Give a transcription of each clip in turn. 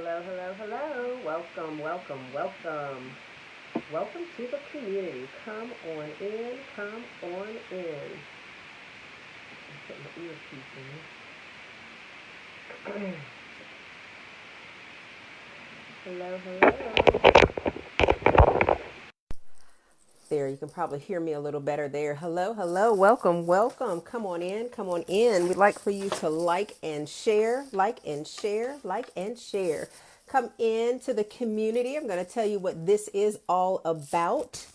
Hello, hello, hello. Welcome, welcome, welcome. Welcome to the community. Come on in, come on in. Put my earpiece in. Hello, hello. There, you can probably hear me a little better there. Hello, hello, welcome, welcome. Come on in, come on in. We'd like for you to like and share, like and share, like and share. Come in to the community. I'm going to tell you what this is all about.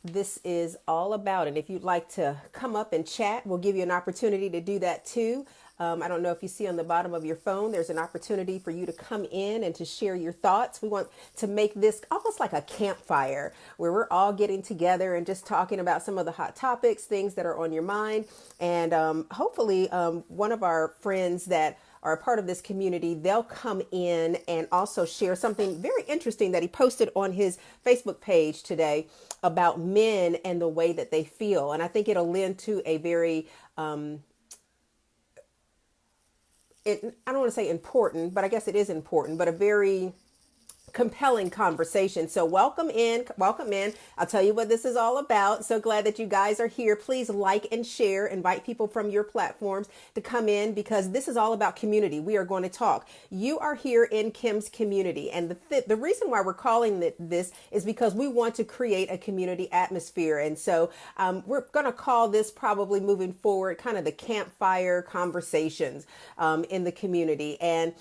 This is all about. And if you'd like to come up and chat, we'll give you an opportunity to do that too. I don't know if you see on the bottom of your phone, there's an opportunity for you to come in and to share your thoughts. We want to make this almost like a campfire where we're all getting together and just talking about some of the hot topics, things that are on your mind. And hopefully one of our friends that are a part of this community, they'll come in and also share something very interesting that he posted on his Facebook page today about men and the way that they feel. And I think it'll lend to a very I don't want to say important, but I guess it is important, but a very compelling conversation. So welcome in, welcome in. I'll tell you what this is all about. So glad that you guys are here. Please like and share, invite people from your platforms to come in because this is all about community. We are going to talk. You are here in Kim's community. And the reason why we're calling it this is because we want to create a community atmosphere. And so we're going to call this probably moving forward kind of the campfire conversations in the community. And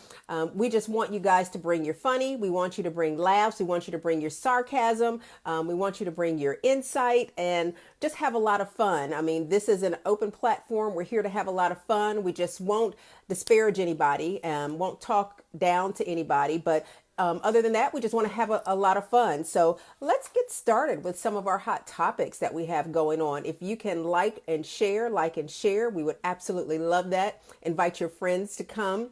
we just want you guys to bring your funny. We want you to bring laughs. We want you to bring your sarcasm. We want you to bring your insight and just have a lot of fun. I mean, this is an open platform. We're here to have a lot of fun. We just won't disparage anybody, won't talk down to anybody, but other than that, we just want to have a lot of fun. So let's get started with some of our hot topics that we have going on. If you can like and share, we would absolutely love that. Invite your friends to come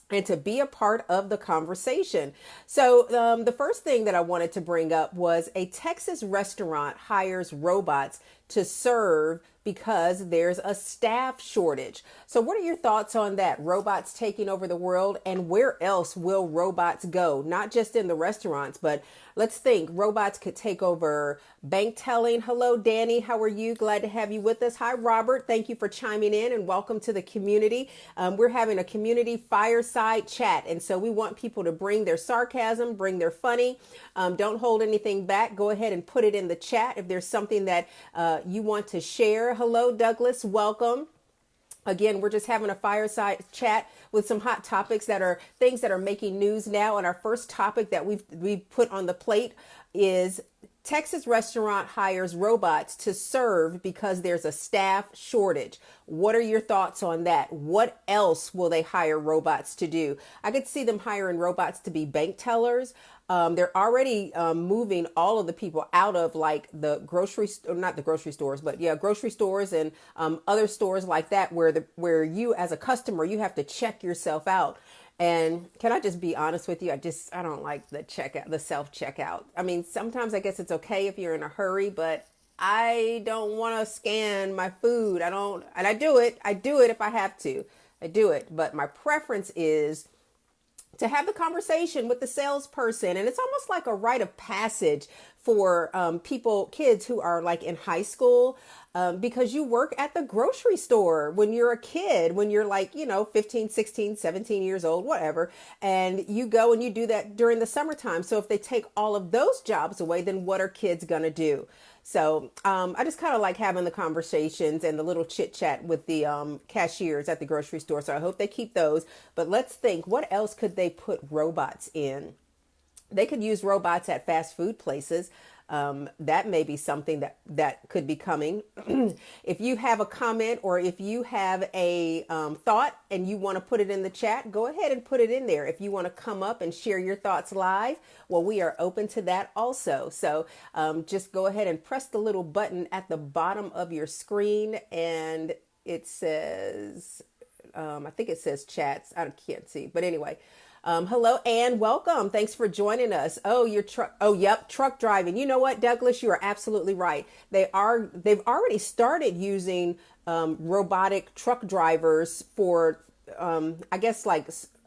and to be a part of the conversation. So the first thing that I wanted to bring up was a Texas restaurant hires robots to serve because there's a staff shortage. So what are your thoughts on that? Robots taking over the world, and where else will robots go? Not just in the restaurants, but let's think robots could take over bank telling. Hello, Danny. How are you? Glad to have you with us. Hi, Robert. Thank you for chiming in and welcome to the community. We're having a community fireside chat. And so we want people to bring their sarcasm, bring their funny. Don't hold anything back. Go ahead and put it in the chat if there's something that you want to share. Hello, Douglas. Welcome. Again, we're just having a fireside chat with some hot topics that are things that are making news now. And our first topic that we've put on the plate is Texas restaurant hires robots to serve because there's a staff shortage. What are your thoughts on that? What else will they hire robots to do? I could see them hiring robots to be bank tellers. They're already moving all of the people out of like the not the grocery stores, but yeah, grocery stores and other stores like that where you as a customer, you have to check yourself out. And can I just be honest with you? I don't like the self checkout. I mean, sometimes I guess it's okay if you're in a hurry, but I don't want to scan my food. And I do it. I do it if I have to. I do it. But my preference is to have the conversation with the salesperson. And it's almost like a rite of passage for kids who are like in high school, because you work at the grocery store when you're a kid, when you're like, 15, 16, 17 years old, whatever. And you go and you do that during the summertime. So if they take all of those jobs away, then what are kids going to do? So I just kind of like having the conversations and the little chit chat with the cashiers at the grocery store. So I hope they keep those. But let's think, what else could they put robots in? They could use robots at fast food places. That may be something that could be coming. If you have a comment or if you have a thought and you want to put it in the chat, go ahead and put it in there. If you want to come up and share your thoughts live, well, we are open to that also. So just go ahead and press the little button at the bottom of your screen and it says, I think it says chats. I can't see, but anyway. Hello, Ann. Welcome. Thanks for joining us. Oh, your truck. Oh, yep. Truck driving. You know what, Douglas? You are absolutely right. They've already started using robotic truck drivers for, I guess, like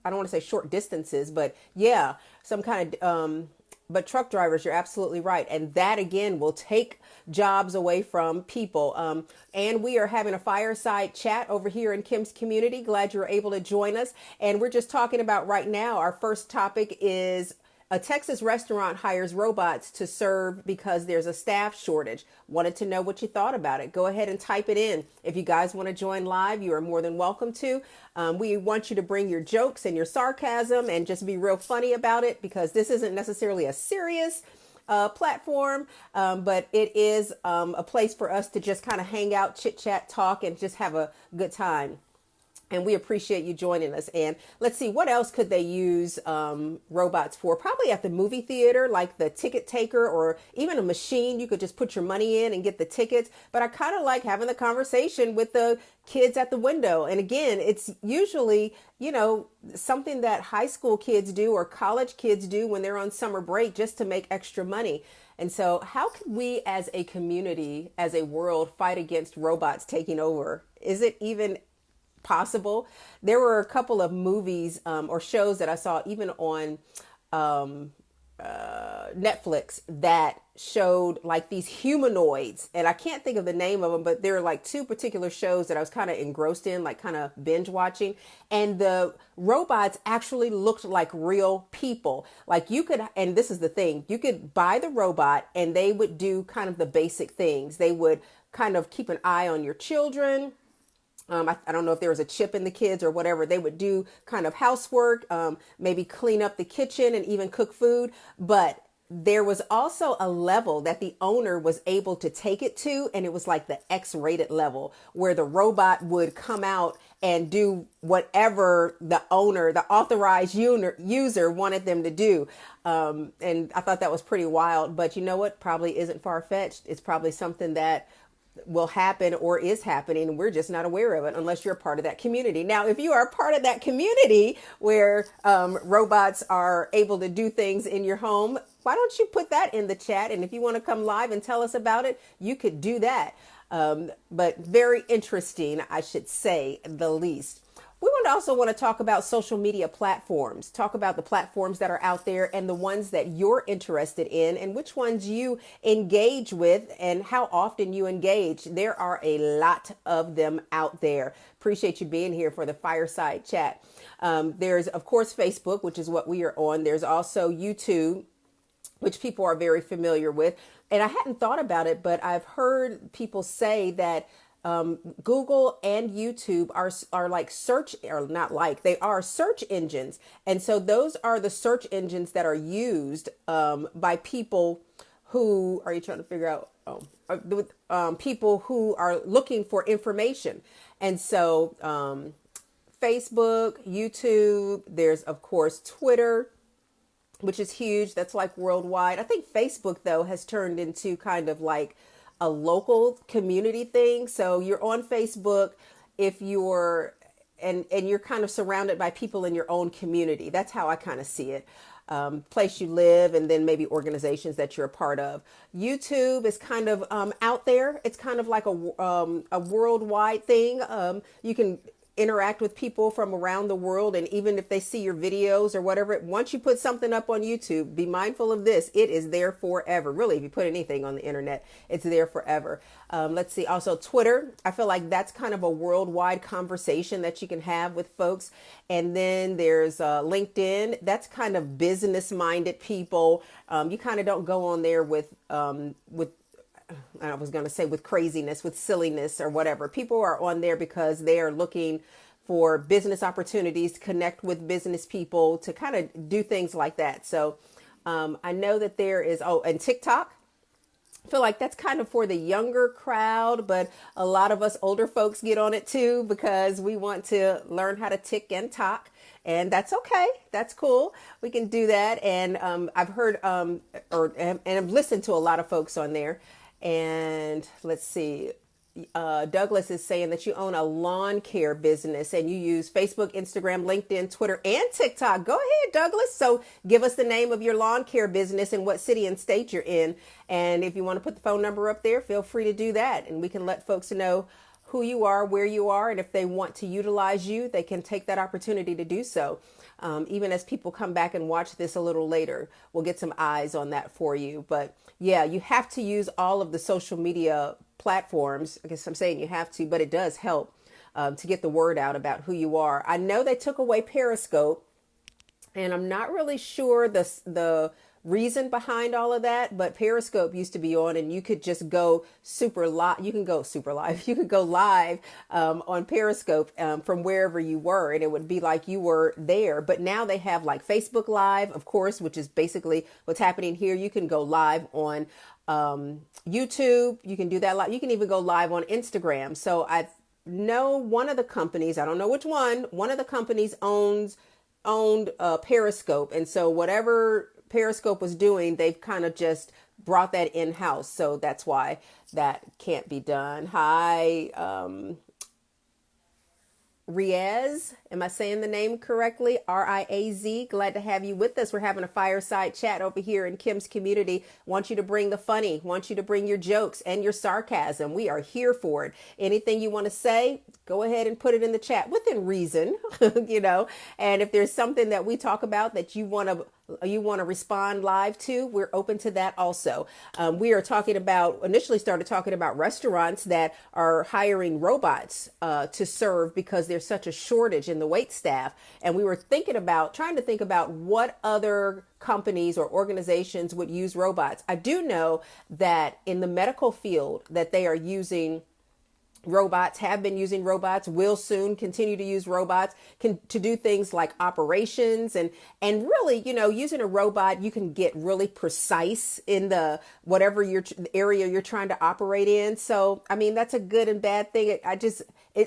I don't want to say short distances, but yeah, some kind of, but truck drivers, you're absolutely right. And that again will take jobs away from people. And we are having a fireside chat over here in Kim's Community. Glad you're able to join us. And we're just talking about right now, our first topic is a Texas restaurant hires robots to serve because there's a staff shortage. Wanted to know what you thought about it. Go ahead and type it in. If you guys want to join live, you are more than welcome to. We want you to bring your jokes and your sarcasm and just be real funny about it, because this isn't necessarily a serious platform, but it is a place for us to just kind of hang out, chit chat, talk, and just have a good time. And we appreciate you joining us. And let's see, what else could they use robots for? Probably at the movie theater, like the ticket taker, or even a machine. You could just put your money in and get the tickets. But I kind of like having the conversation with the kids at the window. And again, it's usually, something that high school kids do or college kids do when they're on summer break just to make extra money. And so how could we as a community, as a world, fight against robots taking over? Is it even possible? There were a couple of movies or shows that I saw even on Netflix that showed like these humanoids, and I can't think of the name of them, but there are like two particular shows that I was kind of engrossed in, like kind of binge watching, and the robots actually looked like real people. Like you could, and this is the thing, you could buy the robot and they would do kind of the basic things. They would kind of keep an eye on your children. I don't know if there was a chip in the kids or whatever. They would do kind of housework, maybe clean up the kitchen and even cook food. But there was also a level that the owner was able to take it to. And it was like the X-rated level where the robot would come out and do whatever the owner, the authorized user wanted them to do. And I thought that was pretty wild. But you know what? Probably isn't far-fetched. It's probably something that will happen or is happening, and we're just not aware of it unless you're a part of that community. Now, if you are a part of that community where robots are able to do things in your home, why don't you put that in the chat? And if you want to come live and tell us about it, you could do that. But very interesting, I should say the least. We would also want to talk about social media platforms, talk about the platforms that are out there and the ones that you're interested in and which ones you engage with and how often you engage. There are a lot of them out there. Appreciate you being here for the fireside chat. There's, of course, Facebook, which is what we are on. There's also YouTube, which people are very familiar with. And I hadn't thought about it, but I've heard people say that Google and YouTube are like search, or not like, they are search engines. And so those are the search engines that are used by people who, are you trying to figure out? People who are looking for information. And so Facebook, YouTube, there's of course Twitter, which is huge. That's like worldwide. I think Facebook though has turned into kind of like a local community thing. So you're on Facebook if you're, and you're kind of surrounded by people in your own community. That's how I kind of see it. Place you live, and then maybe organizations that you're a part of. YouTube is kind of out there. It's kind of like a worldwide thing. You can interact with people from around the world, and even if they see your videos or whatever, once you put something up on YouTube, be mindful of this. It is there forever. Really, if you put anything on the internet, it's there forever. Let's see. Also, Twitter. I feel like that's kind of a worldwide conversation that you can have with folks. And then there's LinkedIn. That's kind of business-minded people. You kind of don't go on there with I was going to say with craziness, with silliness or whatever. People are on there because they are looking for business opportunities, to connect with business people, to kind of do things like that. So I know that there is, and TikTok. I feel like that's kind of for the younger crowd, but a lot of us older folks get on it too because we want to learn how to tick and talk. And that's okay. That's cool. We can do that. And I've heard and I've listened to a lot of folks on there. And let's see, Douglas is saying that you own a lawn care business and you use Facebook, Instagram, LinkedIn, Twitter, and TikTok. Go ahead, Douglas. So give us the name of your lawn care business and what city and state you're in. And if you want to put the phone number up there, feel free to do that. And we can let folks know who you are, where you are, and if they want to utilize you, they can take that opportunity to do so. Even as people come back and watch this a little later, we'll get some eyes on that for you. But yeah, you have to use all of the social media platforms. I guess I'm saying you have to, but it does help to get the word out about who you are. I know they took away Periscope, and I'm not really sure the reason behind all of that, but Periscope used to be on, and you could just go super live. You can go super live. You could go live on Periscope from wherever you were, and it would be like you were there. But now they have like Facebook Live, of course, which is basically what's happening here. You can go live on YouTube. You can do that live. You can even go live on Instagram. So I know one of the companies, I don't know which one of the companies owned Periscope. And so whatever Periscope was doing, they've kind of just brought that in-house. So that's why that can't be done. Hi, Riaz, am I saying the name correctly? Riaz. Glad to have you with us. We're having a fireside chat over here in Kim's Community. Want you to bring the funny, want you to bring your jokes and your sarcasm. We are here for it. Anything you want to say, go ahead and put it in the chat within reason, and if there's something that we talk about that you want to respond live to, we're open to that also. We are initially started talking about restaurants that are hiring robots to serve because there's such a shortage in the wait staff. And we were trying to think about what other companies or organizations would use robots. I do know that in the medical field that they are using robots, have been using robots, will soon continue to use robots to do things like operations and really, using a robot, you can get really precise in the whatever area you're trying to operate in. So, I mean, that's a good and bad thing.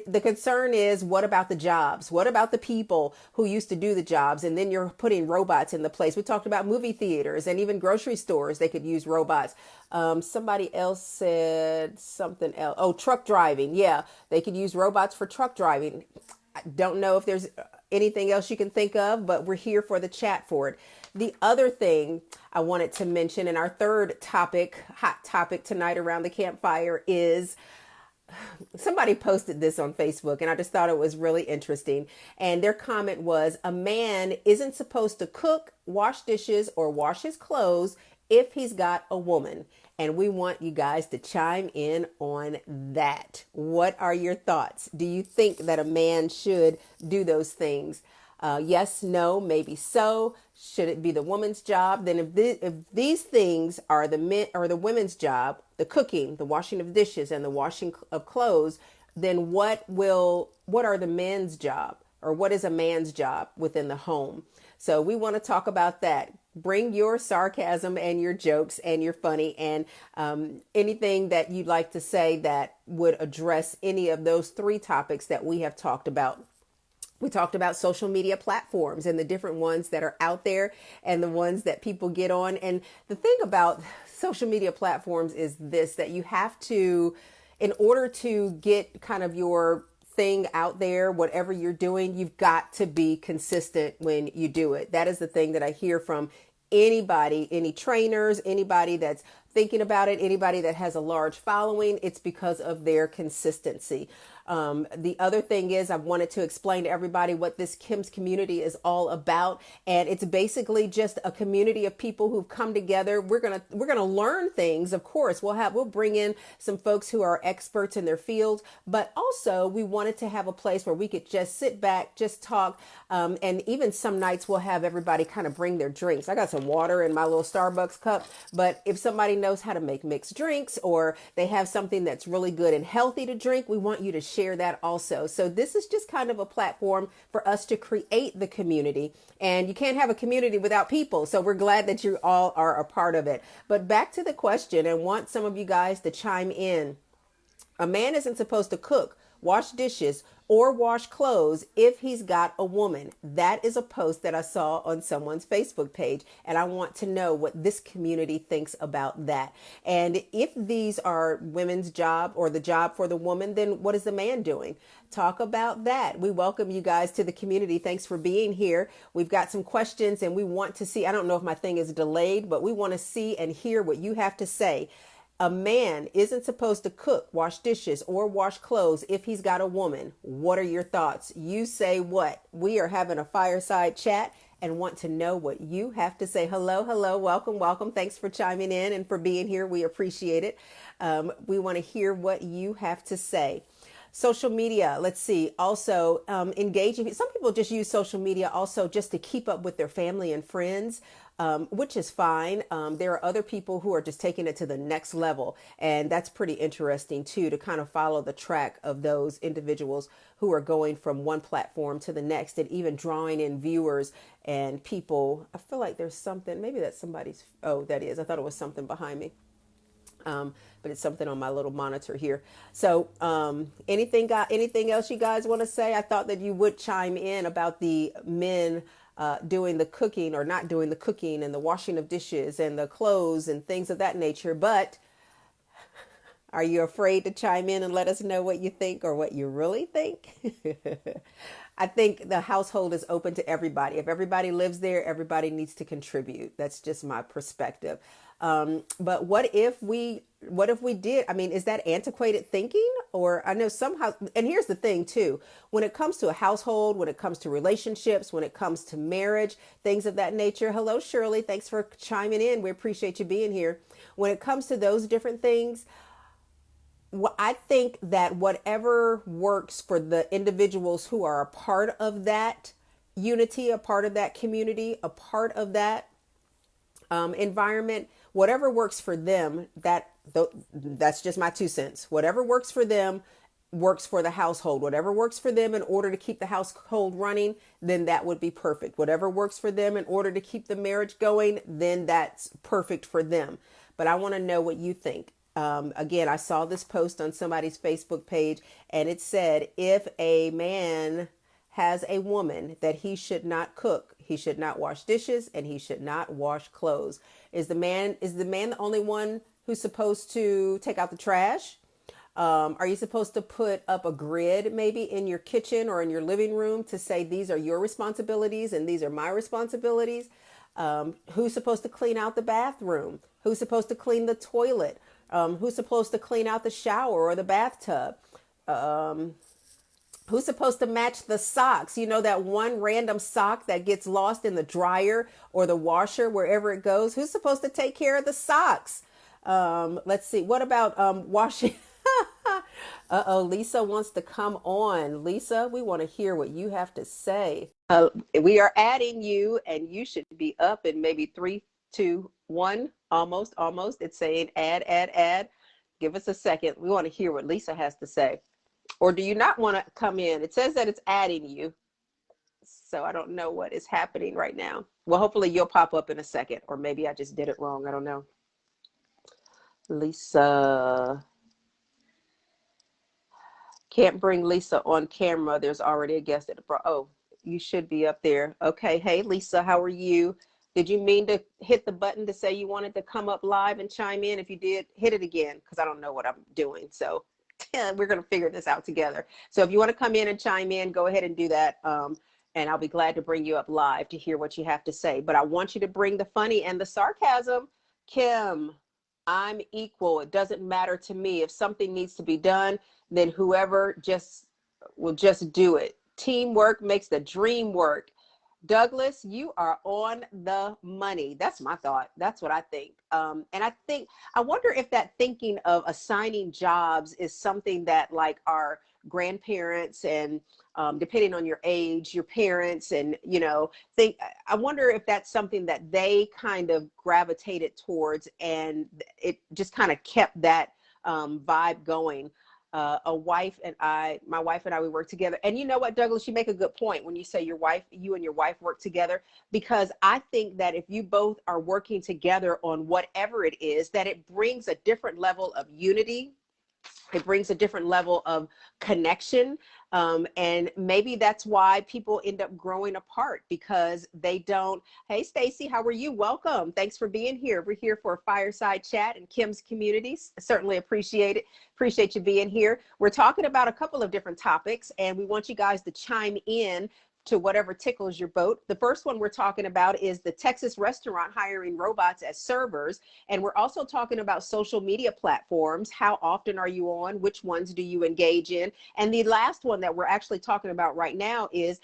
The concern is, what about the jobs? What about the people who used to do the jobs? And then you're putting robots in the place. We talked about movie theaters and even grocery stores. They could use robots. Somebody else said something else. Oh, truck driving. Yeah, they could use robots for truck driving. I don't know if there's anything else you can think of, but we're here for the chat for it. The other thing I wanted to mention, and our third hot topic tonight around the campfire, is somebody posted this on Facebook, and I just thought it was really interesting. And their comment was, a man isn't supposed to cook, wash dishes, or wash his clothes if he's got a woman. And we want you guys to chime in on that. What are your thoughts? Do you think that a man should do those things? Yes, no, maybe so. Should it be the woman's job? Then if these things are the men or the women's job, the cooking, the washing of dishes, and the washing of clothes, then what are the men's job, or what is a man's job within the home? So we want to talk about that. Bring your sarcasm and your jokes and your funny and anything that you'd like to say that would address any of those three topics that we have talked about. We talked about social media platforms and the different ones that are out there and the ones that people get on. And the thing about social media platforms is this, that you have to, in order to get kind of your thing out there, whatever you're doing, you've got to be consistent when you do it. That is the thing that I hear from anybody, any trainers, anybody that's thinking about it, anybody that has a large following. It's because of their consistency. The other thing is, I wanted to explain to everybody what this Kim's Community is all about. And it's basically just a community of people who've come together. We're going to learn things. Of course, we'll bring in some folks who are experts in their field, but also we wanted to have a place where we could just sit back, just talk. And even some nights we'll have everybody kind of bring their drinks. I got some water in my little Starbucks cup, but if somebody knows how to make mixed drinks, or they have something that's really good and healthy to drink, we want you to share that also. So this is just kind of a platform for us to create the community, and you can't have a community without people. So we're glad that you all are a part of it. But back to the question, and want some of you guys to chime in. A man isn't supposed to cook, wash dishes, or wash clothes if he's got a woman. That is a post that I saw on someone's Facebook page, and I want to know what this community thinks about that. And if these are women's job or the job for the woman, then what is the man doing? Talk about that. We welcome you guys to the community. Thanks for being here. We've got some questions, and we want to see, I don't know if my thing is delayed, but we want to see and hear what you have to say. A man isn't supposed to cook, wash dishes, or wash clothes if he's got a woman. What are your thoughts? You say what? We are having a fireside chat and want to know what you have to say. Hello, hello, welcome, welcome. Thanks for chiming in and for being here. We appreciate it. We want to hear what you have to say. Social media, let's see, also engaging. Some people just use social media also just to keep up with their family and friends, which is fine. There are other people who are just taking it to the next level. And that's pretty interesting too, to kind of follow the track of those individuals who are going from one platform to the next and even drawing in viewers and people. I feel like there's something, maybe that's somebody's, oh, that is, I thought it was something behind me. But it's something on my little monitor here. So anything else you guys want to say? I thought that you would chime in about the men doing the cooking or not doing the cooking and the washing of dishes and the clothes and things of that nature. But are you afraid to chime in and let us know what you think or what you really think? I think the household is open to everybody. If everybody lives there, everybody needs to contribute. That's just my perspective. But what if we did? I mean, is that antiquated thinking? Or I know somehow, and here's the thing too, when it comes to a household, when it comes to relationships, when it comes to marriage, things of that nature. Hello, Shirley. Thanks for chiming in. We appreciate you being here. When it comes to those different things, well, I think that whatever works for the individuals who are a part of that unity, a part of that community, a part of that environment, whatever works for them, that's just my 2 cents. Whatever works for them works for the household. Whatever works for them in order to keep the household running, then that would be perfect. Whatever works for them in order to keep the marriage going, then that's perfect for them. But I want to know what you think. Again, I saw this post on somebody's Facebook page and it said, if a man has a woman, that he should not cook, he should not wash dishes, and he should not wash clothes. Is the man the only one who's supposed to take out the trash? Are you supposed to put up a grid maybe in your kitchen or in your living room to say these are your responsibilities and these are my responsibilities? Who's supposed to clean out the bathroom? Who's supposed to clean the toilet? Who's supposed to clean out the shower or the bathtub? Who's supposed to match the socks? You know, that one random sock that gets lost in the dryer or the washer, wherever it goes. Who's supposed to take care of the socks? Let's see. What about washing? Uh-oh, Lisa wants to come on. Lisa, we want to hear what you have to say. We are adding you, and you should be up in maybe 3, 2, 1. Almost. It's saying add. Give us a second. We want to hear what Lisa has to say. Or do you not want to come in? It says that it's adding you. So I don't know what is happening right now. Well, hopefully you'll pop up in a second, or maybe I just did it wrong. I don't know. Lisa. Can't bring Lisa on camera. There's already a guest at the oh, you should be up there. Okay. Hey, Lisa, how are you? Did you mean to hit the button to say you wanted to come up live and chime in? If you did, hit it again, because I don't know what I'm doing. So we're going to figure this out together. So if you want to come in and chime in, go ahead and do that. And I'll be glad to bring you up live to hear what you have to say. But I want you to bring the funny and the sarcasm. Kim, I'm equal. It doesn't matter to me. If something needs to be done, then whoever will just do it. Teamwork makes the dream work. Douglas, you are on the money. That's my thought. That's what I think. And I wonder if that thinking of assigning jobs is something that like our grandparents and depending on your age, your parents and, I wonder if that's something that they kind of gravitated towards and it just kind of kept that vibe going. My wife and I, we work together. And you know what, Douglas, you make a good point when you say you and your wife work together, because I think that if you both are working together on whatever it is, that it brings a different level of unity. It brings a different level of connection. And maybe that's why people end up growing apart because they don't. Hey, Stacy, how are you? Welcome. Thanks for being here. We're here for a fireside chat in Kim's community. Certainly appreciate it. Appreciate you being here. We're talking about a couple of different topics and we want you guys to chime in to whatever tickles your boat. The first one we're talking about is the Texas restaurant hiring robots as servers. And we're also talking about social media platforms. How often are you on? Which ones do you engage in? And the last one that we're actually talking about right now is,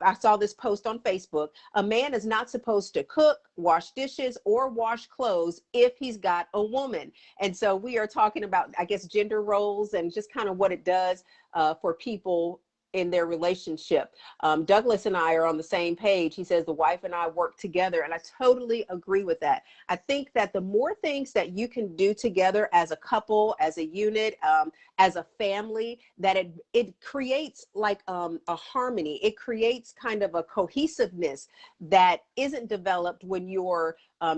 I saw this post on Facebook. A man is not supposed to cook, wash dishes, or wash clothes if he's got a woman. And so we are talking about, I guess, gender roles and just kind of what it does for people in their relationship. Douglas and I are on the same page. He says the wife and I work together, and I totally agree with that. I think that the more things that you can do together as a couple, as a unit, as a family, that it creates like a harmony. It creates kind of a cohesiveness that isn't developed when you're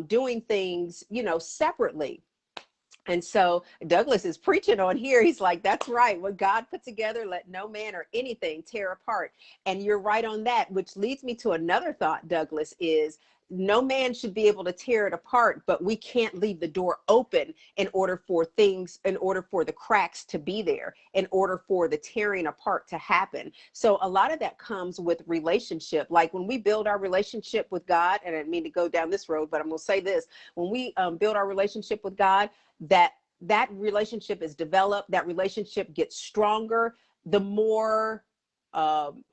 doing things, you know, separately. And so Douglas is preaching on here. He's like, that's right. What God put together, let no man or anything tear apart. And you're right on that, which leads me to another thought, Douglas, is no man should be able to tear it apart, but we can't leave the door open in order for the cracks to be there, in order for the tearing apart to happen. So a lot of that comes with relationship. Like when we build our relationship with God, and I didn't mean to go down this road, but I'm going to say this, when we build our relationship with God, that relationship is developed, that relationship gets stronger, the more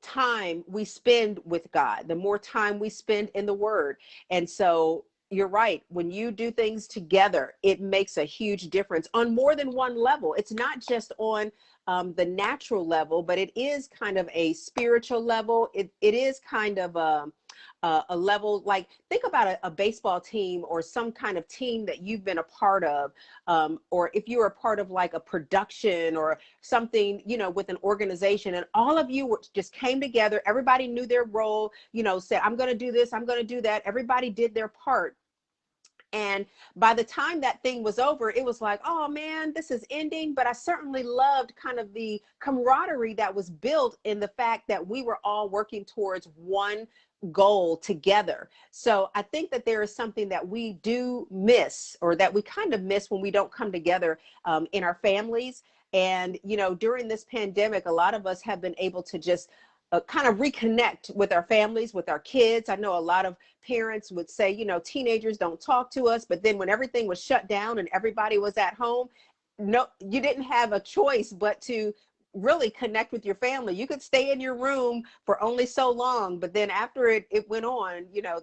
time we spend with God, the more time we spend in the Word. And so you're right, when you do things together, it makes a huge difference on more than one level. It's not just on the natural level, but it is kind of a spiritual level. It is kind of a level, like think about a baseball team or some kind of team that you've been a part of, or if you're a part of like a production or something, you know, with an organization, and all of you just came together, everybody knew their role, you know, said, I'm going to do this, I'm going to do that. Everybody did their part. And by the time that thing was over, it was like, oh man, this is ending. But I certainly loved kind of the camaraderie that was built in the fact that we were all working towards one goal together. So I think that there is something that we do miss, or that we kind of miss when we don't come together in our families. And, you know, during this pandemic, a lot of us have been able to just kind of reconnect with our families, with our kids. I know a lot of parents would say, you know, teenagers don't talk to us. But then when everything was shut down and everybody was at home, no, you didn't have a choice but to really connect with your family. You could stay in your room for only so long, but then after it went on, you know,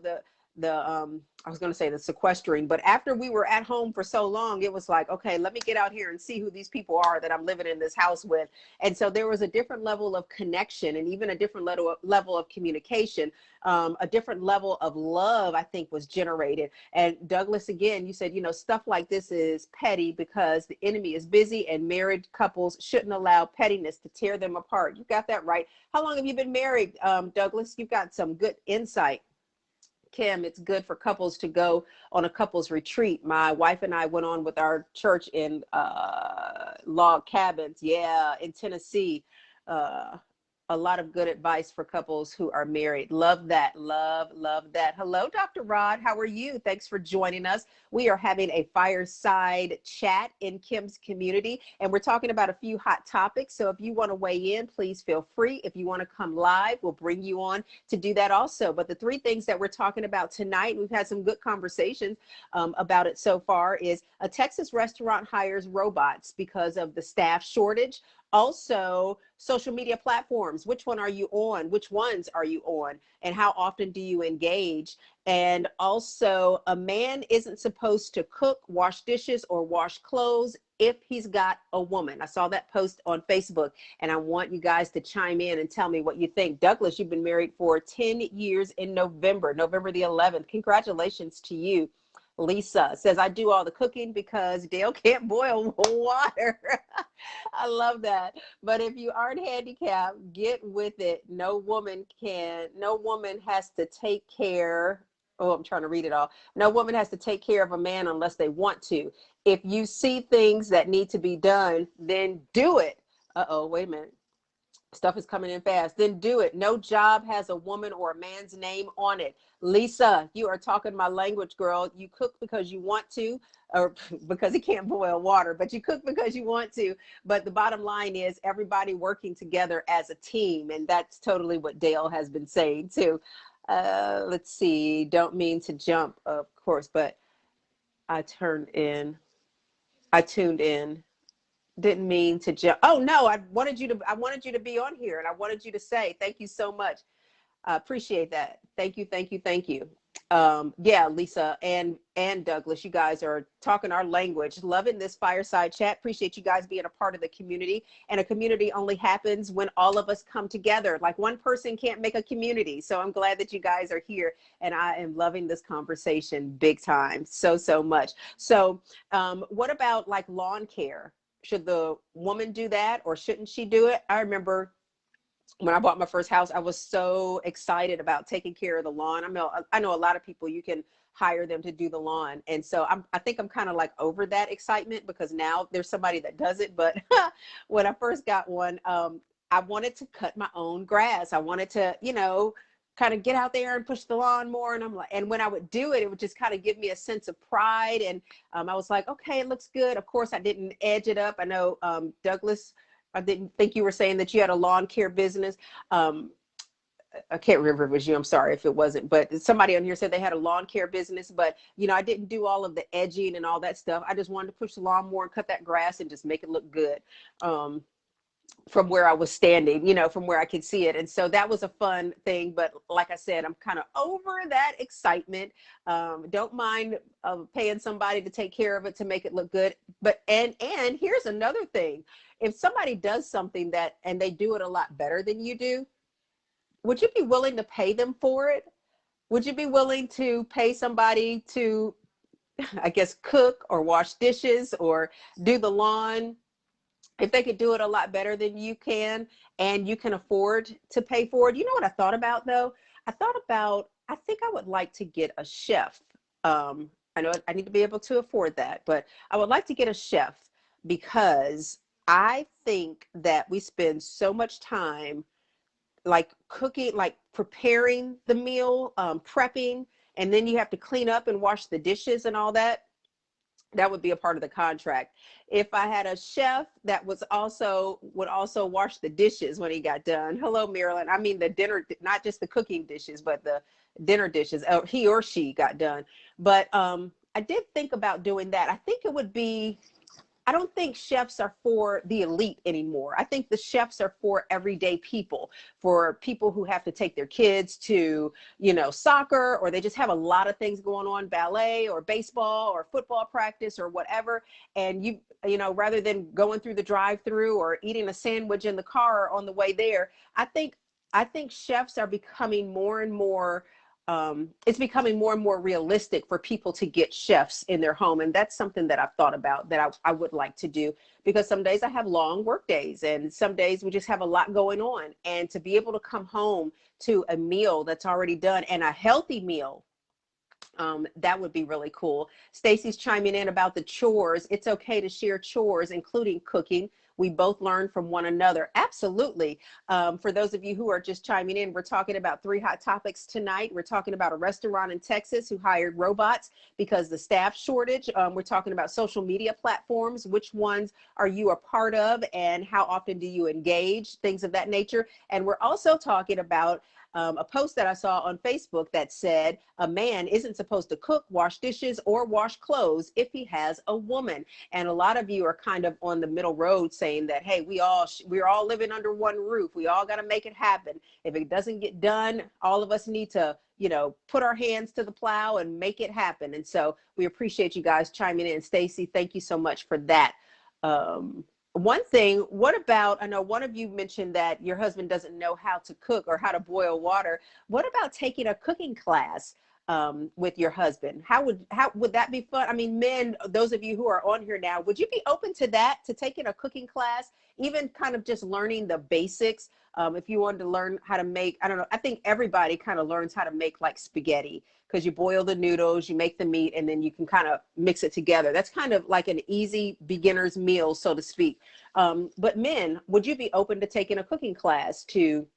I was going to say the sequestering, but after we were at home for so long, it was like, okay, let me get out here and see who these people are that I'm living in this house with. And so there was a different level of connection, and even a different level of communication, a different level of love, I think, was generated. And Douglas, again, you said, you know, stuff like this is petty because the enemy is busy, and married couples shouldn't allow pettiness to tear them apart. You got that right. How long have you been married, Douglas? You've got some good insight. Kim, it's good for couples to go on a couples retreat. My wife and I went on with our church in log cabins, yeah, in Tennessee. A lot of good advice for couples who are married. Love that. Love that. Hello, Dr. Rod. How are you? Thanks for joining us. We are having a fireside chat in Kim's community, and we're talking about a few hot topics. So if you want to weigh in, please feel free. If you want to come live, we'll bring you on to do that also. But the three things that we're talking about tonight, we've had some good conversations about it so far, is a Texas restaurant hires robots because of the staff shortage. Also, social media platforms. Which one are you on? Which ones are you on? And how often do you engage? And also, a man isn't supposed to cook, wash dishes, or wash clothes if he's got a woman. I saw that post on Facebook, and I want you guys to chime in and tell me what you think. Douglas, you've been married for 10 years in November the 11th. Congratulations to you. Lisa says, I do all the cooking because Dale can't boil water. I love that. But if you aren't handicapped, get with it. No woman has to take care. Oh, I'm trying to read it all. No woman has to take care of a man unless they want to. If you see things that need to be done, then do it. Uh-oh, wait a minute. Stuff is coming in fast. Then do it. No job has a woman or a man's name on it. Lisa, you are talking my language, girl. You cook because you want to, or because you can't boil water, but you cook because you want to. But the bottom line is everybody working together as a team. And that's totally what Dale has been saying too. Let's see. Don't mean to jump, of course, but I turned in. I tuned in. Didn't mean to jump. Oh no, I wanted you to be on here, and I wanted you to say thank you so much. I appreciate that. Thank you, thank you, thank you. Yeah, Lisa and Douglas, you guys are talking our language. Loving this fireside chat. Appreciate you guys being a part of the community. And a community only happens when all of us come together. Like one person can't make a community. So I'm glad that you guys are here, and I am loving this conversation big time. So much. So what about like lawn care? Should the woman do that or shouldn't she do it? I remember when I bought my first house, I was so excited about taking care of the lawn. I know a lot of people, you can hire them to do the lawn. And so I think I'm kind of like over that excitement because now there's somebody that does it. But when I first got one, I wanted to cut my own grass. I wanted to, kind of get out there and push the lawn more. And I'm like, and when I would do it, it would just kind of give me a sense of pride. And I was like, okay, it looks good. Of course, I didn't edge it up. I know Douglas, I didn't think you were saying that you had a lawn care business. I can't remember if it was you. I'm sorry if it wasn't, but somebody on here said they had a lawn care business, but I didn't do all of the edging and all that stuff. I just wanted to push the lawn more and cut that grass and just make it look good. From where I was standing, from where I could see it. And so that was a fun thing. But like I said, I'm kind of over that excitement. Don't mind paying somebody to take care of it to make it look good. But and here's another thing. If somebody does something and they do it a lot better than you do, would you be willing to pay them for it? Would you be willing to pay somebody to, I guess, cook or wash dishes or do the lawn? If they could do it a lot better than you can and you can afford to pay for it. You know what I thought about though? I think I would like to get a chef. I know I need to be able to afford that, but I would like to get a chef because I think that we spend so much time like cooking, like preparing the meal, prepping, and then you have to clean up and wash the dishes and all that. That would be a part of the contract. If I had a chef that would also wash the dishes when he got done. Hello, Marilyn. I mean the dinner, not just the cooking dishes, but the dinner dishes. He or she got done. But I did think about doing that. I think it would be. I don't think chefs are for the elite anymore. I think the chefs are for everyday people, for people who have to take their kids to, soccer, or they just have a lot of things going on, ballet or baseball or football practice or whatever. And rather than going through the drive-through or eating a sandwich in the car on the way there, I think chefs are becoming more and more it's becoming more and more realistic for people to get chefs in their home. And that's something that I've thought about that I would like to do, because some days I have long work days and some days we just have a lot going on. And to be able to come home to a meal that's already done and a healthy meal, that would be really cool. Stacy's chiming in about the chores. It's okay to share chores, including cooking. We both learn from one another. Absolutely. For those of you who are just chiming in, we're talking about 3 hot topics tonight. We're talking about a restaurant in Texas who hired robots because the staff shortage. We're talking about social media platforms. Which ones are you a part of and how often do you engage? Things of that nature. And we're also talking about a post that I saw on Facebook that said a man isn't supposed to cook, wash dishes, or wash clothes if he has a woman. And a lot of you are kind of on the middle road saying that, hey, we're all living under one roof. We all got to make it happen. If it doesn't get done, all of us need to, put our hands to the plow and make it happen. And so we appreciate you guys chiming in. Stacy, thank you so much for that. One thing, what about, I know one of you mentioned that your husband doesn't know how to cook or how to boil water. What about taking a cooking class? with your husband? How would that be fun? I mean, men, those of you who are on here now, would you be open to that, to taking a cooking class, even kind of just learning the basics? If you wanted to learn how to make, I don't know, I think everybody kind of learns how to make like spaghetti, because you boil the noodles, you make the meat, and then you can kind of mix it together. That's kind of like an easy beginner's meal, so to speak. But men, would you be open to taking a cooking class, to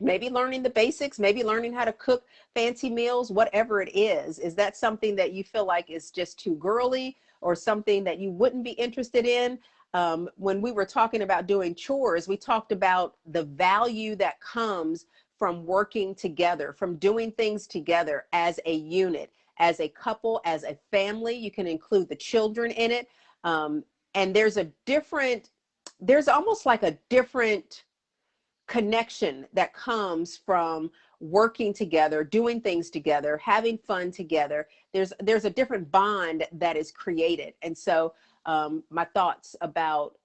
maybe learning the basics, maybe learning how to cook fancy meals, whatever it is? Is that something that you feel like is just too girly, or something that you wouldn't be interested in? When we were talking about doing chores, we talked about the value that comes from working together, from doing things together as a unit, as a couple, as a family. You can include the children in it. And there's almost like a different connection that comes from working together, doing things together, having fun together. There's a different bond that is created. And so my thoughts about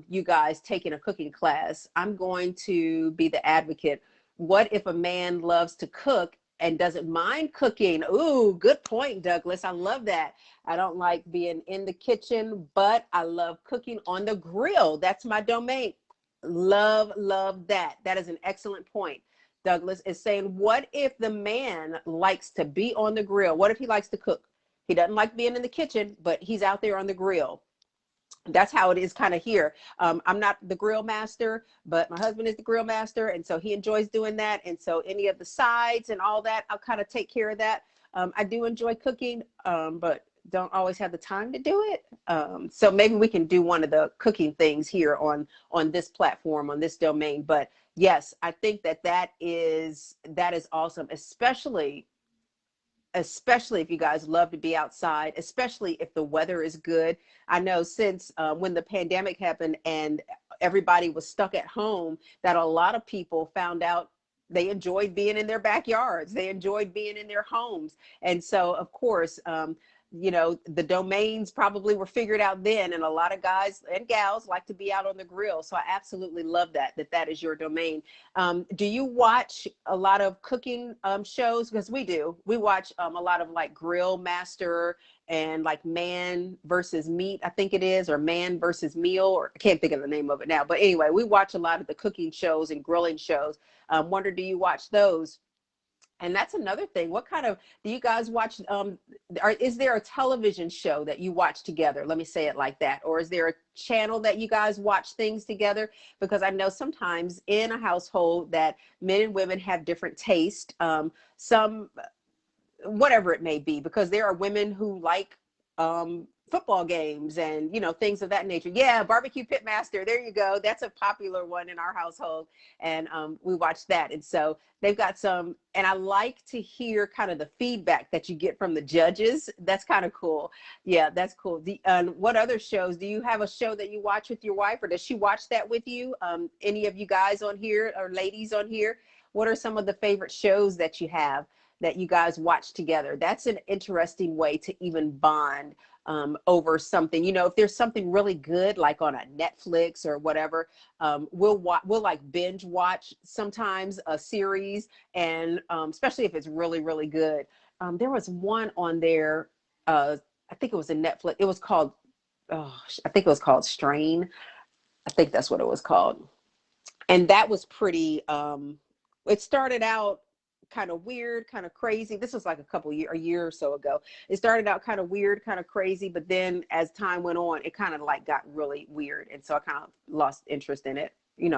you guys taking a cooking class, I'm going to be the advocate. What if a man loves to cook and doesn't mind cooking? Ooh, good point, Douglas. I love that. I don't like being in the kitchen, but I love cooking on the grill. That's my domain. Love that. That is an excellent point. Douglas is saying, what if the man likes to be on the grill? What if he likes to cook? He doesn't like being in the kitchen, but he's out there on the grill. That's how it is kind of here. I'm not the grill master, but my husband is the grill master. And so he enjoys doing that. And so any of the sides and all that, I'll kind of take care of that. I do enjoy cooking, but don't always have the time to do it. So maybe we can do one of the cooking things here on this platform, on this domain. But yes, I think that is awesome, especially if you guys love to be outside, especially if the weather is good. I know since when the pandemic happened and everybody was stuck at home, that a lot of people found out they enjoyed being in their backyards. They enjoyed being in their homes. And so, of course, the domains probably were figured out then, and a lot of guys and gals like to be out on the grill. So I absolutely love that is your domain. Do you watch a lot of cooking shows? Because we do. We watch a lot of like Grill Master and like Man versus Meat, I think it is, or Man versus Meal, or I can't think of the name of it now. But anyway, we watch a lot of the cooking shows and grilling shows. Wonder, do you watch those? And that's another thing. What kind of, do you guys watch, is there a television show that you watch together? Let me say it like that. Or is there a channel that you guys watch things together? Because I know sometimes in a household that men and women have different taste, some, whatever it may be, because there are women who like football games and things of that nature. Yeah, Barbecue Pitmaster, there you go. That's a popular one in our household, and we watch that. And so they've got some, and I like to hear kind of the feedback that you get from the judges. That's kind of cool. Yeah, that's cool. What other shows? Do you have a show that you watch with your wife, or does she watch that with you? Any of you guys on here, or ladies on here, what are some of the favorite shows that you have that you guys watch together? That's an interesting way to even bond over something. If there's something really good, like on a Netflix or whatever, we'll like binge watch sometimes a series, and especially if it's really, really good. There was one on there, I think it was a Netflix. It was called, I think it was called Strain. I think that's what it was called. And that was pretty, it started out kind of weird, kind of crazy. This was like a year or so ago. It started out kind of weird, kind of crazy, but then as time went on, it kind of like got really weird. And so I kind of lost interest in it,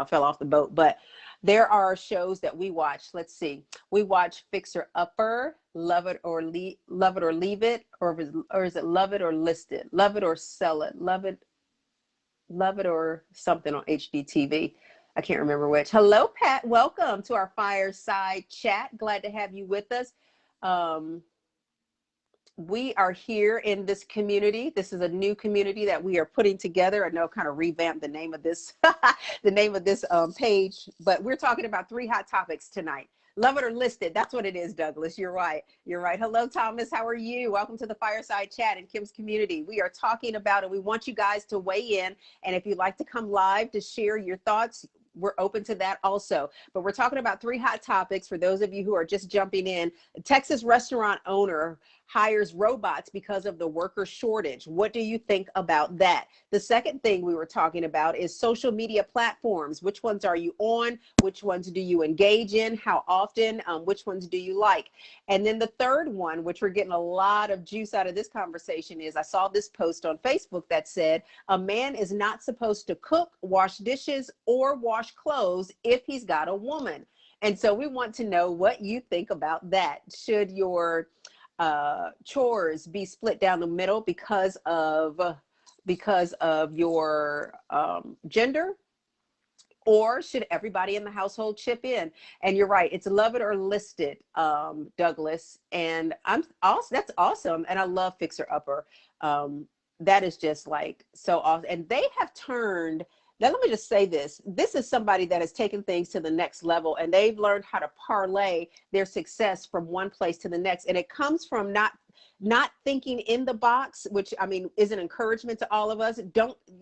fell off the boat. But there are shows that we watch. Let's see. We watch Fixer Upper, Love It or Leave It, or is it Love It or List It? Love It or Sell It? Love It or something on HGTV. I can't remember which. Hello, Pat. Welcome to our Fireside chat. Glad to have you with us. We are here in this community. This is a new community that we are putting together. I know, kind of revamp the name of this, page, but we're talking about 3 hot topics tonight. Love it or list it. That's what it is, Douglas. You're right. Hello, Thomas. How are you? Welcome to the Fireside Chat in Kim's Community. We are talking about, and we want you guys to weigh in. And if you'd like to come live to share your thoughts, we're open to that also. But we're talking about 3 hot topics for those of you who are just jumping in. A Texas restaurant owner hires robots because of the worker shortage. What do you think about that? The second thing we were talking about is social media platforms. Which ones are you on? Which ones do you engage in? How often? Which ones do you like? And then the third one, which we're getting a lot of juice out of this conversation, is I saw this post on Facebook that said a man is not supposed to cook, wash dishes, or wash clothes if he's got a woman. And so we want to know what you think about that. Should your chores be split down the middle because of your gender, or should everybody in the household chip in? And you're right, it's love it or list it, Douglas. And I'm also, that's awesome. And I love Fixer Upper. That is just like so awesome. And they have turned, now let me just say this. This is somebody that has taken things to the next level, and they've learned how to parlay their success from one place to the next. And it comes from not thinking in the box, which I mean is an encouragement to all of us.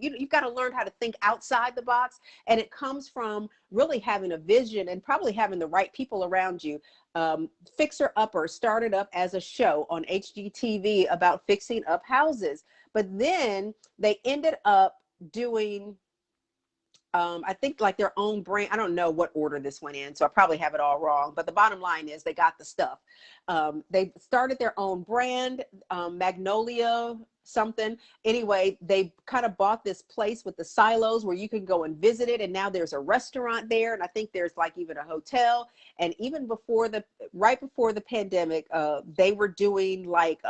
You've got to learn how to think outside the box. And it comes from really having a vision and probably having the right people around you. Fixer Upper started up as a show on HGTV about fixing up houses, but then they ended up doing I think like their own brand. I don't know what order this went in, so I probably have it all wrong. But the bottom line is they got the stuff. They started their own brand, Magnolia something. Anyway, they kind of bought this place with the silos where you can go and visit it. And now there's a restaurant there. And I think there's like even a hotel. And even right before the pandemic, they were doing like,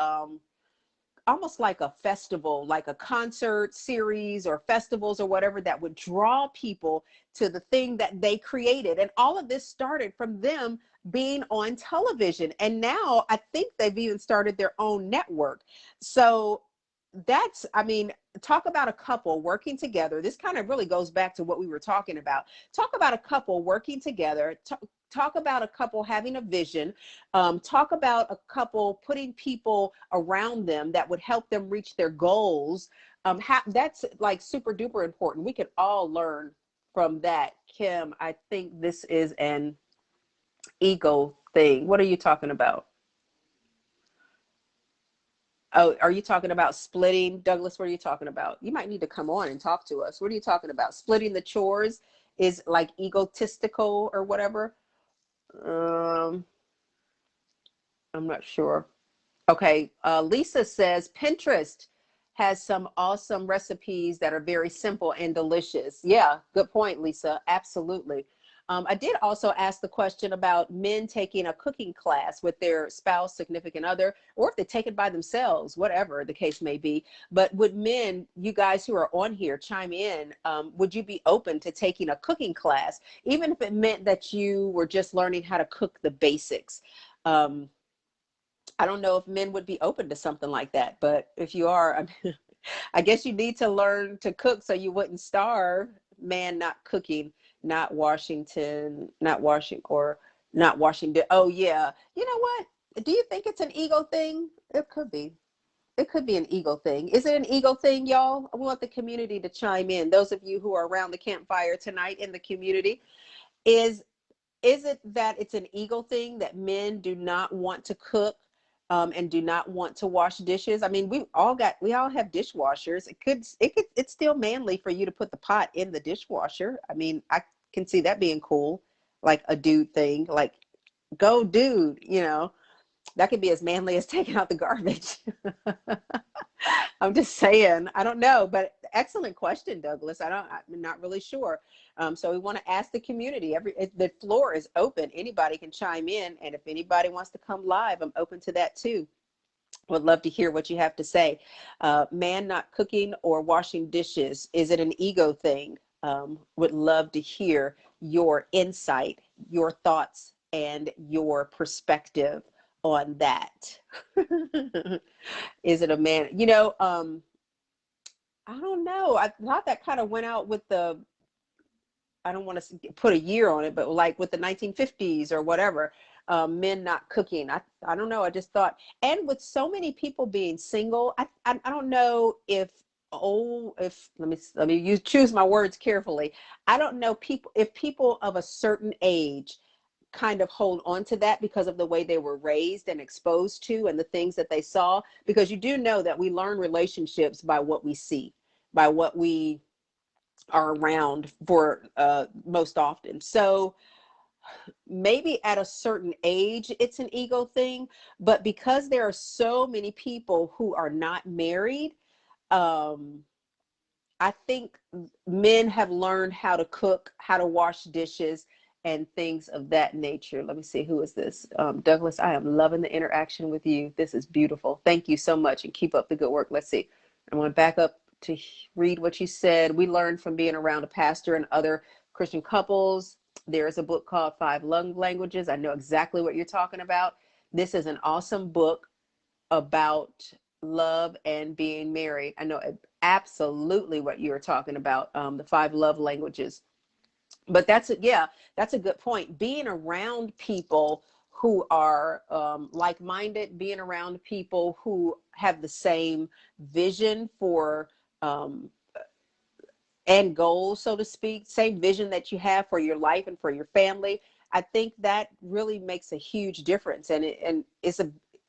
almost like a festival, like a concert series or festivals or whatever that would draw people to the thing that they created. And all of this started from them being on television. And now I think they've even started their own network. So that's, I mean, talk about a couple working together. This kind of really goes back to what we were talking about. Talk about a couple working together. Talk about a couple having a vision. Talk about a couple putting people around them that would help them reach their goals. That's like super duper important. We could all learn from that. Kim, I think this is an ego thing. What are you talking about? Oh, are you talking about splitting? Douglas, what are you talking about? You might need to come on and talk to us. What are you talking about? Splitting the chores is like egotistical or whatever? Um, I'm not sure. Okay, Lisa says Pinterest has some awesome recipes that are very simple and delicious. Yeah, good point, Lisa. Absolutely. I did also ask the question about men taking a cooking class with their spouse, significant other, or if they take it by themselves, whatever the case may be. But would men, you guys who are on here, chime in? Would you be open to taking a cooking class, even if it meant that you were just learning how to cook the basics? I don't know if men would be open to something like that, but if you are, I guess you need to learn to cook so you wouldn't starve. Man, not cooking, not Washington, not washing, or not washing. Oh yeah. You know what? Do you think it's an ego thing? It could be. It could be an ego thing. Is it an ego thing, y'all? I want the community to chime in. Those of you who are around the campfire tonight in the community, is is it that it's an ego thing that men do not want to cook, and do not want to wash dishes? I mean, we all have dishwashers. It's still manly for you to put the pot in the dishwasher. I mean, I can see that being cool, like a dude thing, like go dude, that could be as manly as taking out the garbage. I'm just saying, I don't know, but excellent question, Douglas. I'm not really sure. So we want to ask the community. The floor is open. Anybody can chime in. And if anybody wants to come live, I'm open to that too. Would love to hear what you have to say. Man not cooking or washing dishes, is it an ego thing? Would love to hear your insight, your thoughts, and your perspective on that. Is it a man? I don't know. I thought that kind of went out with I don't want to put a year on it, but like with the 1950s or whatever, men not cooking. I don't know. I just thought, and with so many people being single, I don't know if if let me choose my words carefully. I don't know people if people of a certain age kind of hold on to that because of the way they were raised and exposed to and the things that they saw, because you do know that we learn relationships by what we see, by what we are around for most often. So maybe at a certain age it's an ego thing, but because there are so many people who are not married, um I think men have learned how to cook, how to wash dishes, and things of that nature. Let me see, who is this? Douglas, I am loving the interaction with you. This is beautiful. Thank you so much, and keep up the good work. Let's see. I want to back up to read what you said. We learned from being around a pastor and other Christian couples. There is a book called Five Love Languages. I know exactly what you're talking about. This is an awesome book about love and being married. I know absolutely what you were talking about, the five love languages. But that's a good point. Being around people who are like-minded, being around people who have the same vision for um, and goals, so to speak, same vision that you have for your life and for your family. I think that really makes a huge difference, and it's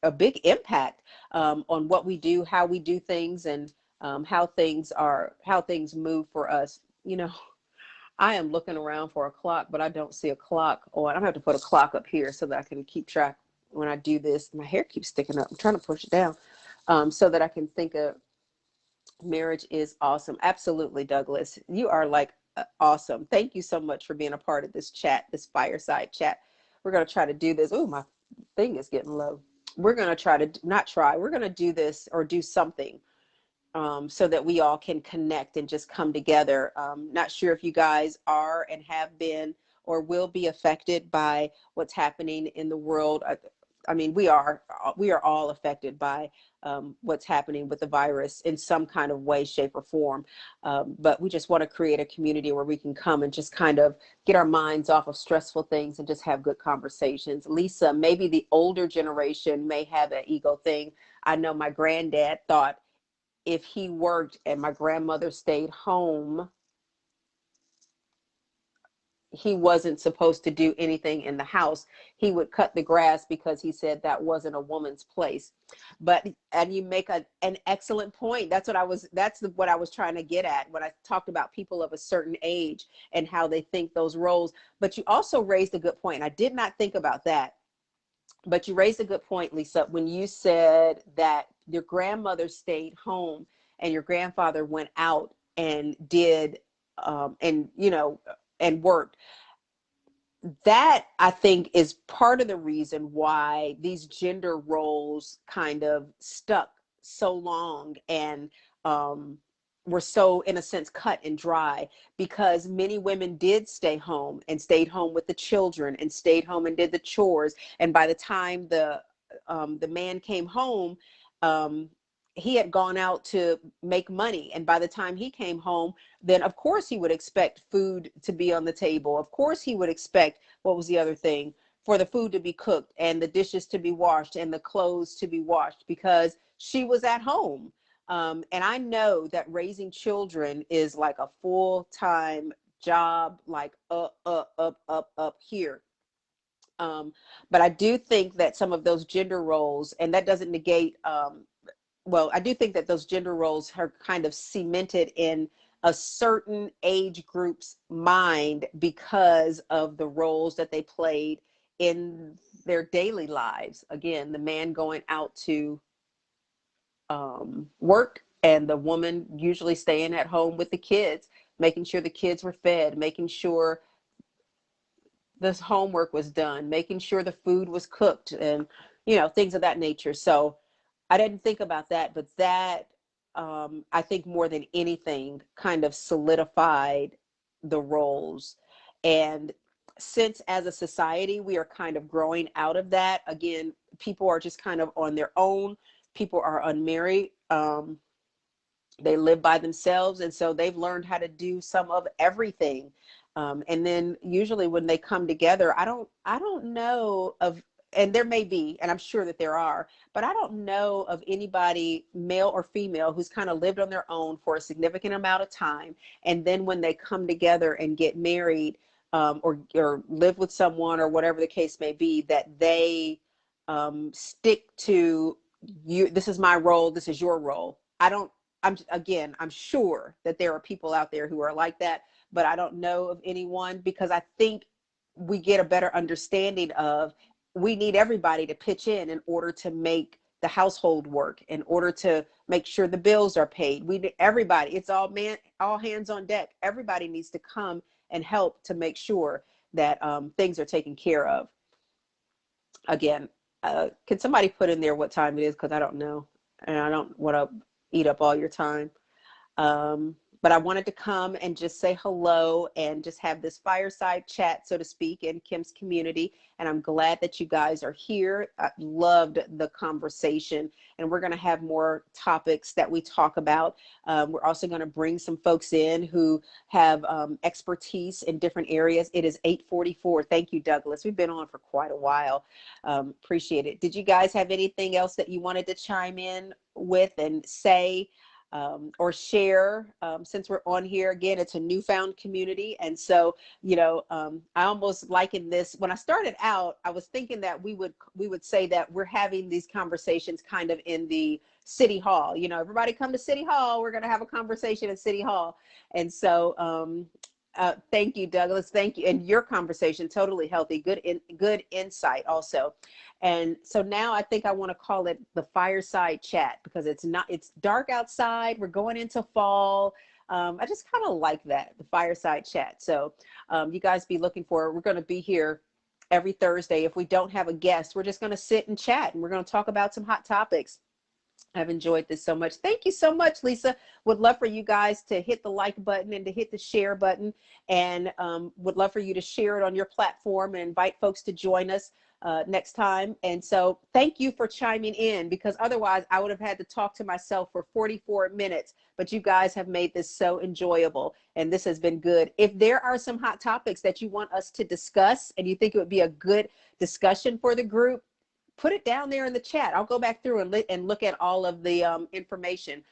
a big impact on what we do, how we do things, and how things move for us. You know, I am looking around for a clock, but I don't see a clock on. I'm gonna have to put a clock up here so that I can keep track when I do this. My hair keeps sticking up. I'm trying to push it down so that I can think of. Marriage is awesome. Absolutely, Douglas. You are like awesome. Thank you so much for being a part of this chat, this fireside chat. We're going to try to do this. Oh, my thing is getting low. We're going to try to not try. We're going to do this or do something so that we all can connect and just come together. Not sure if you guys are and have been or will be affected by what's happening in the world. I mean, we are all affected by what's happening with the virus in some kind of way, shape, or form. But we just want to create a community where we can come and just kind of get our minds off of stressful things and just have good conversations. Lisa, maybe the older generation may have an ego thing. I know my granddad thought if he worked and my grandmother stayed home, he wasn't supposed to do anything in the house. He would cut the grass because he said that wasn't a woman's place. But, and you make an excellent point. That's what I was trying to get at when I talked about people of a certain age and how they think those roles. But you also raised a good point. I did not think about that. But you raised a good point, Lisa, when you said that your grandmother stayed home and your grandfather went out and did, and, you know, and worked. That I think is part of the reason why these gender roles kind of stuck so long and were so, in a sense, cut and dry, because many women did stay home and stayed home with the children and stayed home and did the chores. And by the time the man came home, um, he had gone out to make money. And by the time he came home, then of course he would expect food to be on the table. Of course he would expect, what was the other thing? For the food to be cooked and the dishes to be washed and the clothes to be washed, because she was at home. And I know that raising children is like a full-time job, like up here. But I do think that some of those gender roles, and that doesn't negate, well, I do think that those gender roles are kind of cemented in a certain age group's mind because of the roles that they played in their daily lives. Again, the man going out to work and the woman usually staying at home with the kids, making sure the kids were fed, making sure this homework was done, making sure the food was cooked, and, you know, things of that nature. So I didn't think about that, but that I think more than anything kind of solidified the roles. And since as a society we are kind of growing out of that, again, people are just kind of on their own. People are unmarried. They live by themselves, and so they've learned how to do some of everything. And then usually when they come together, I don't know of and there may be, and I'm sure that there are, but I don't know of anybody, male or female, who's kind of lived on their own for a significant amount of time. And then when they come together and get married, or live with someone or whatever the case may be, that they stick to, you, this is my role, this is your role. I'm sure that there are people out there who are like that, but I don't know of anyone, because I think we get a better understanding of, we need everybody to pitch in order to make the household work, in order to make sure the bills are paid. We need everybody. It's all hands on deck. Everybody needs to come and help to make sure that things are taken care of. Again, can somebody put in there what time it is? Because I don't know, and I don't want to eat up all your time. But I wanted to come and just say hello and just have this fireside chat, so to speak, in Kim's community. And I'm glad that you guys are here. I loved the conversation, and we're going to have more topics that we talk about. We're also going to bring some folks in who have expertise in different areas. It is 8:44. Thank you, Douglas. We've been on for quite a while. Appreciate it. Did you guys have anything else that you wanted to chime in with and say? Or share, since we're on here again? It's a newfound community. And so, I almost liken this, when I started out, I was thinking that we would say that we're having these conversations kind of in the city hall. Everybody come to city hall, we're going to have a conversation at city hall. And so thank you, Douglas. Thank you. And your conversation, totally healthy, good insight also. And so now I think I want to call it the fireside chat, because it's dark outside. We're going into fall. I just kind of like that, the fireside chat. So you guys be looking for it. We're going to be here every Thursday. If we don't have a guest, we're just going to sit and chat, and we're going to talk about some hot topics. I've enjoyed this so much. Thank you so much, Lisa. Would love for you guys to hit the like button and to hit the share button, and would love for you to share it on your platform and invite folks to join us next time. And so thank you for chiming in, because otherwise I would have had to talk to myself for 44 minutes, but you guys have made this so enjoyable, and this has been good. If there are some hot topics that you want us to discuss and you think it would be a good discussion for the group, put it down there in the chat. I'll go back through and look at all of the information.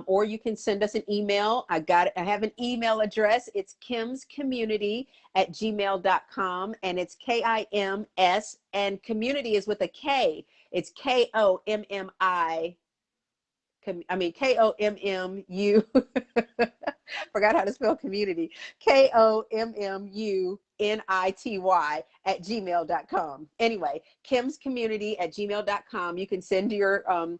Or you can send us an email. I have an email address. It's KimsKommunity@gmail.com, and it's KIMS, and community is with a K. It's KOMMI. KOMMU. Forgot how to spell community. KOMMUNITY@gmail.com. Anyway, KimsKommunity@gmail.com. You can send your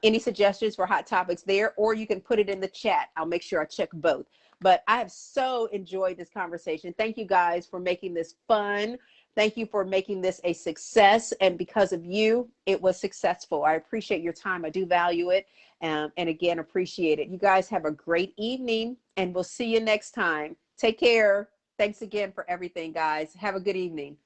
any suggestions for hot topics there, or you can put it in the chat. I'll make sure I check both. But I have so enjoyed this conversation. Thank you guys for making this fun. Thank you for making this a success. And because of you, it was successful. I appreciate your time. I do value it. And again, appreciate it. You guys have a great evening, and we'll see you next time. Take care. Thanks again for everything, guys. Have a good evening.